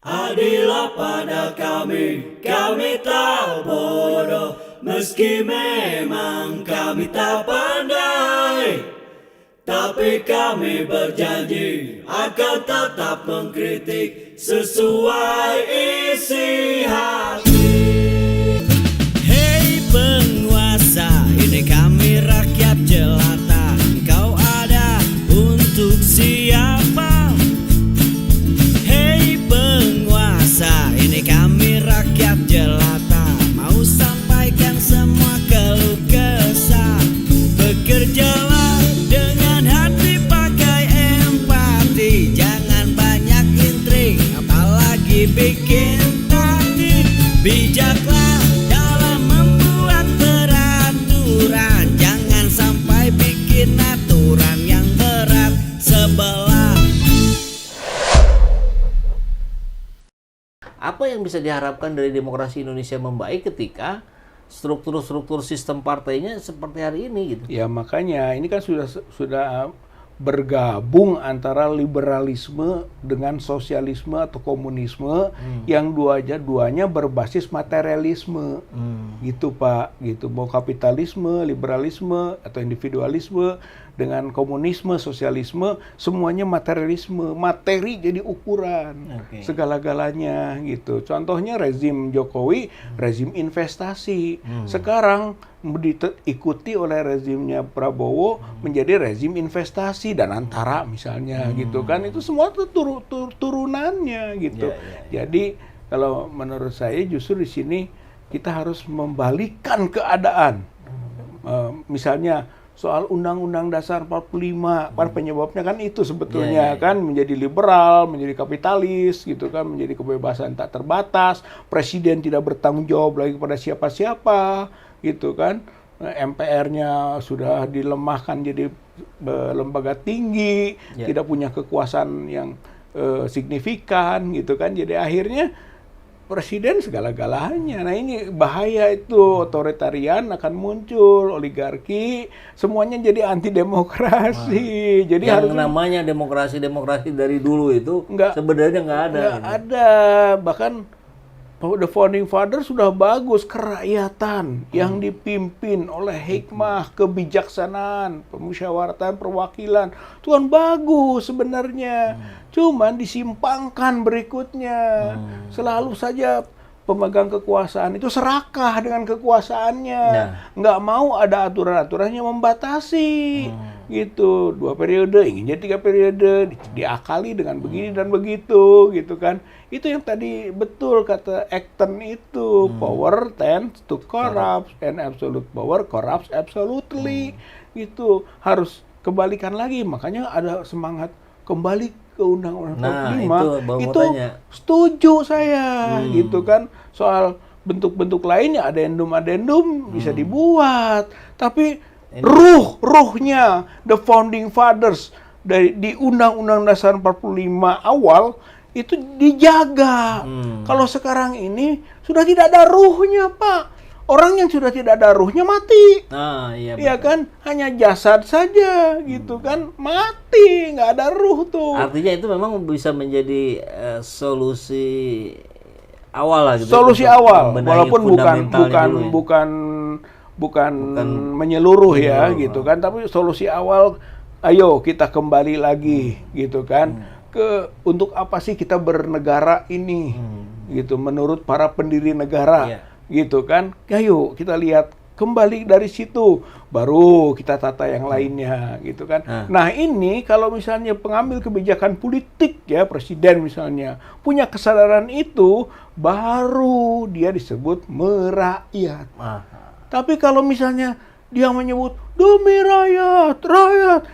Adillah pada kami tak bodoh, meski memang kami tak pandai. Tapi kami berjanji akan tetap mengkritik sesuai isi hati. Hei penguasa, ini kami rakyat jelata. Engkau ada untuk siapa? Hei penguasa, ini kami rakyat jelata. Mau sampaikan semua keluh kesah. Bekerjalah dengan hati, pakai empati. Jangan banyak intrik, apalagi bikin taktik. Bijaklah dalam membuat peraturan. Jangan sampai bikin aturan yang berat sebelah. Apa yang bisa diharapkan dari demokrasi Indonesia membaik ketika struktur-struktur sistem partainya seperti hari ini gitu? Ya makanya ini kan sudah bergabung antara liberalisme dengan sosialisme atau komunisme yang duanya berbasis materialisme. Gitu Pak, gitu. Mau kapitalisme, liberalisme atau individualisme dengan komunisme, sosialisme, semuanya materialisme. Materi jadi ukuran segala-galanya gitu. Contohnya rezim Jokowi, rezim investasi. Sekarang diikuti oleh rezimnya Prabowo menjadi rezim investasi dan antara misalnya gitu kan, itu semua turunannya gitu. Jadi kalau menurut saya justru di sini kita harus membalikkan keadaan. Misalnya soal Undang-Undang Dasar 45, kan penyebabnya kan itu sebetulnya kan menjadi liberal, menjadi kapitalis gitu kan, menjadi kebebasan tak terbatas, presiden tidak bertanggung jawab lagi kepada siapa-siapa gitu kan, MPR-nya sudah dilemahkan jadi lembaga tinggi, tidak punya kekuasaan yang signifikan gitu kan, jadi akhirnya presiden segala-galanya. Nah ini bahaya itu, otoritarian akan muncul, oligarki, semuanya jadi anti demokrasi. Jadi yang harus namanya demokrasi dari dulu itu sebenarnya nggak ada. Nggak ada. Bahkan the founding father sudah bagus, kerakyatan yang dipimpin oleh hikmah, kebijaksanaan, pemusyawaratan, perwakilan. Itu kan bagus sebenarnya. Cuman disimpangkan berikutnya. Selalu saja pemegang kekuasaan itu serakah dengan kekuasaannya. Nggak mau ada aturan-aturan yang membatasi. Gitu, 2 periode, ingin jadi 3 periode, diakali dengan begini dan begitu, gitu kan. Itu yang tadi betul kata Acton itu, power tends to corrupt, and absolute power corrupts absolutely. Gitu, harus kembalikan lagi, makanya ada semangat kembali ke Undang-Undang 45, itu setuju saya, gitu kan. Soal bentuk-bentuk lainnya, adendum bisa dibuat, tapi ruhnya the founding fathers di Undang-Undang Dasar 45 awal itu dijaga. Kalau sekarang ini sudah tidak ada ruhnya, Pak. Orang yang sudah tidak ada ruhnya mati. Iya kan? Hanya jasad saja gitu kan, mati, nggak ada ruh tuh. Artinya itu memang bisa menjadi solusi awal lah gitu. Solusi awal, walaupun bukan menyeluruh ya gitu kan, tapi solusi awal, ayo kita kembali lagi gitu kan, untuk apa sih kita bernegara ini gitu menurut para pendiri negara gitu kan, ayo kita lihat kembali dari situ, baru kita tata yang lainnya gitu kan. Nah ini kalau misalnya pengambil kebijakan politik ya, presiden misalnya punya kesadaran itu, baru dia disebut merakyat. Tapi kalau misalnya dia menyebut demi rakyat,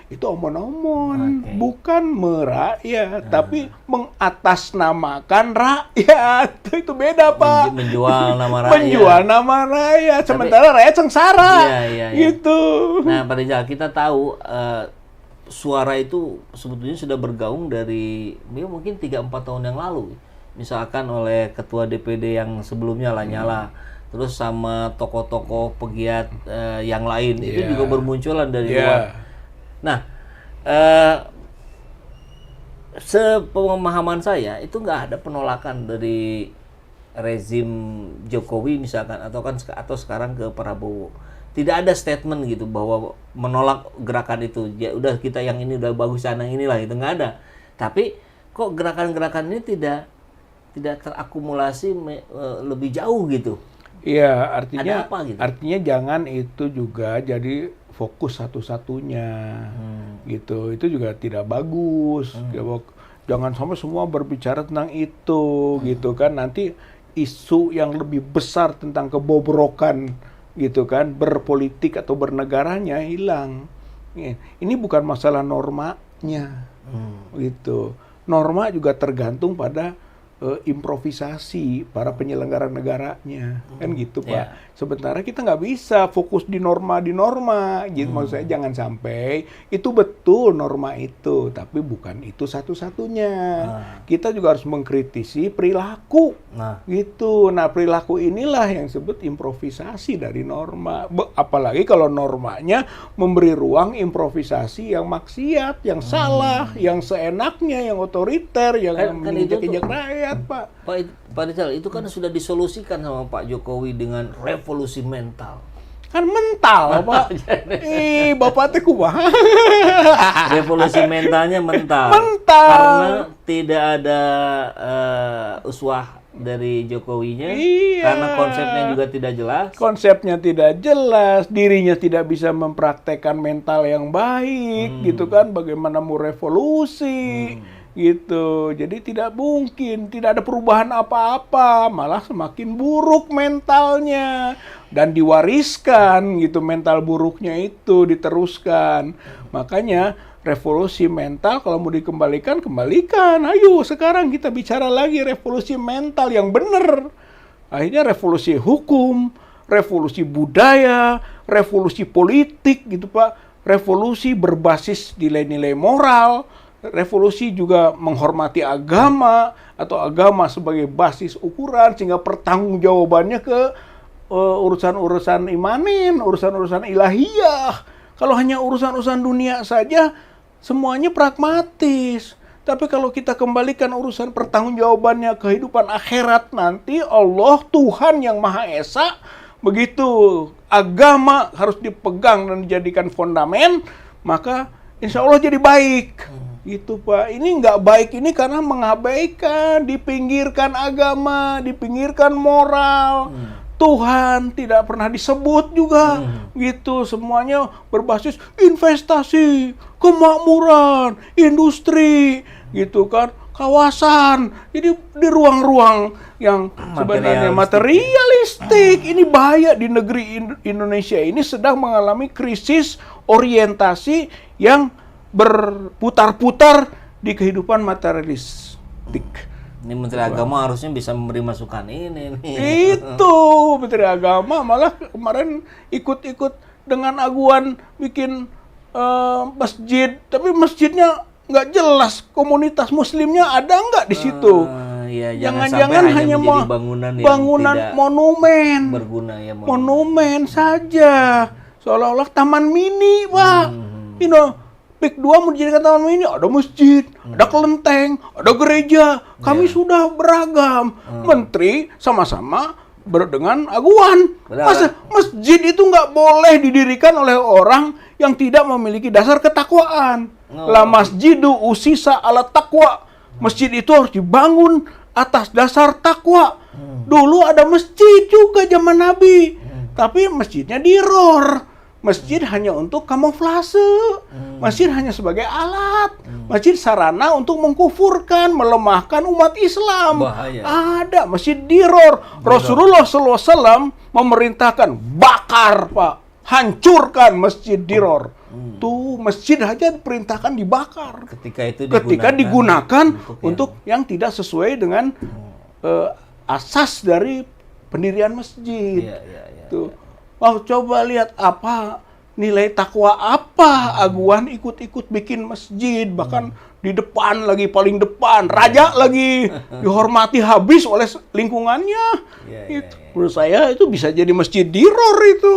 itu omon-omon, bukan merakyat, tapi mengatasnamakan rakyat. Itu beda, Pak. Menjual nama rakyat. Menjual nama rakyat, sementara rakyat sengsara. Gitu. Nah, Pak Rizal, kita tahu suara itu sebetulnya sudah bergaung dari mungkin 3-4 tahun yang lalu. Misalkan oleh ketua DPD yang sebelumnya Lanyala. Terus sama tokoh-tokoh pegiat yang lain itu juga bermunculan dari luar. Nah, sepemahaman saya itu nggak ada penolakan dari rezim Jokowi misalkan atau sekarang ke Prabowo. Tidak ada statement gitu bahwa menolak gerakan itu. Ya udah kita yang ini udah bagus sana inilah itu nggak ada. Tapi kok gerakan-gerakan ini tidak terakumulasi lebih jauh gitu. Iya, Ada apa gitu? artinya jangan itu juga jadi fokus satu-satunya, gitu. Itu juga tidak bagus. Jangan sampai semua berbicara tentang itu, gitu kan. Nanti isu yang lebih besar tentang kebobrokan, gitu kan, berpolitik atau bernegaranya hilang. Ini bukan masalah normanya, gitu. Norma juga tergantung pada improvisasi para penyelenggara negaranya, kan gitu Pak. Yeah. Sementara kita nggak bisa fokus di norma gitu. Maksud saya jangan sampai itu betul norma itu, tapi bukan itu satu-satunya. Kita juga harus mengkritisi perilaku, gitu. Nah perilaku inilah yang disebut improvisasi dari norma. Apalagi kalau normanya memberi ruang improvisasi yang maksiat, yang salah, yang seenaknya, yang otoriter, yang menginjak-injak rakyat. Pak Rizal, itu kan sudah disolusikan sama Pak Jokowi dengan revolusi mental. Kan mental, Pak. Bapak teh kumaha. Revolusi mentalnya mental. Karena tidak ada uswah dari Jokowinya. Karena konsepnya juga tidak jelas. Konsepnya tidak jelas, dirinya tidak bisa mempraktekkan mental yang baik, gitu kan. Bagaimana mau revolusi. Gitu, jadi tidak mungkin, tidak ada perubahan apa-apa, malah semakin buruk mentalnya dan diwariskan gitu, mental buruknya itu diteruskan. Makanya revolusi mental kalau mau dikembalikan, kembalikan. Ayo sekarang kita bicara lagi revolusi mental yang benar. Akhirnya revolusi hukum, revolusi budaya, revolusi politik gitu Pak. Revolusi berbasis nilai-nilai moral. Revolusi juga menghormati agama atau agama sebagai basis ukuran sehingga pertanggungjawabannya ke urusan-urusan imanin, urusan-urusan ilahiyah. Kalau hanya urusan-urusan dunia saja semuanya pragmatis. Tapi kalau kita kembalikan urusan pertanggungjawabannya kehidupan akhirat nanti Allah Tuhan yang Maha Esa, begitu agama harus dipegang dan dijadikan fondamen, maka insya Allah jadi baik. Gitu Pak, ini nggak baik ini karena mengabaikan, dipinggirkan agama, dipinggirkan moral. Tuhan tidak pernah disebut juga, gitu. Semuanya berbasis investasi, kemakmuran, industri, gitu kan, kawasan. Jadi di ruang-ruang yang sebenarnya materialistik. Ini bahaya di negeri Indonesia ini sedang mengalami krisis orientasi yang berputar-putar di kehidupan materialistik. Ini Menteri Agama harusnya bisa memberi masukan ini nih. Itu Menteri Agama malah kemarin ikut-ikut dengan aguan bikin masjid, tapi masjidnya nggak jelas komunitas Muslimnya ada nggak di situ. Ya, jangan-jangan hanya mau bangunan monumen, berguna ya, monumen saja, seolah-olah taman mini Pak. PIK 2 mau dijadikan taman mini, ada masjid, ada kelenteng, ada gereja. Kami sudah beragam. Menteri sama-sama dengan aguan. Masa masjid itu nggak boleh didirikan oleh orang yang tidak memiliki dasar ketakwaan. La masjidu usisa ala taqwa. Masjid itu harus dibangun atas dasar takwa. Dulu ada masjid juga zaman Nabi. Tapi masjidnya diror. Masjid hanya untuk kamuflase, masjid hanya sebagai alat, masjid sarana untuk mengkufurkan, melemahkan umat Islam. Bahaya. Ada masjid diror. Rasulullah SAW memerintahkan bakar Pak, hancurkan masjid diror. Tuh masjid aja diperintahkan dibakar. Ketika digunakan untuk yang tidak sesuai dengan asas dari pendirian masjid. Tuh. Oh, coba lihat apa nilai takwa apa aguan ikut-ikut bikin masjid, bahkan di depan lagi, paling depan, raja lagi dihormati habis oleh lingkungannya. Menurut saya itu bisa jadi masjid diror itu.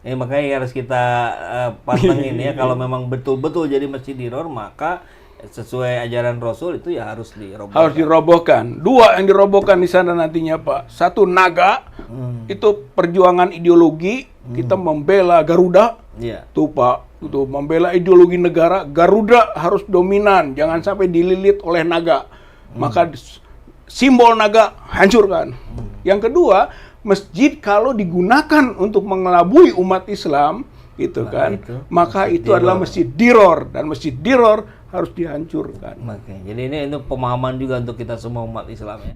Makanya harus kita pantengin ya, kalau memang betul-betul jadi masjid diror maka sesuai ajaran Rasul itu ya harus dirobohkan. Harus dirobohkan. Dua yang dirobohkan di sana nantinya, Pak. Satu, naga. Itu perjuangan ideologi. Kita membela Garuda. Iya. Tuh, Pak. Itu membela ideologi negara. Garuda harus dominan. Jangan sampai dililit oleh naga. Maka simbol naga hancurkan. Yang kedua, masjid kalau digunakan untuk mengelabui umat Islam, gitu kan, maka itu adalah masjid diror, dan masjid diror harus dihancurkan. Oke, jadi ini pemahaman juga untuk kita semua umat Islam ya.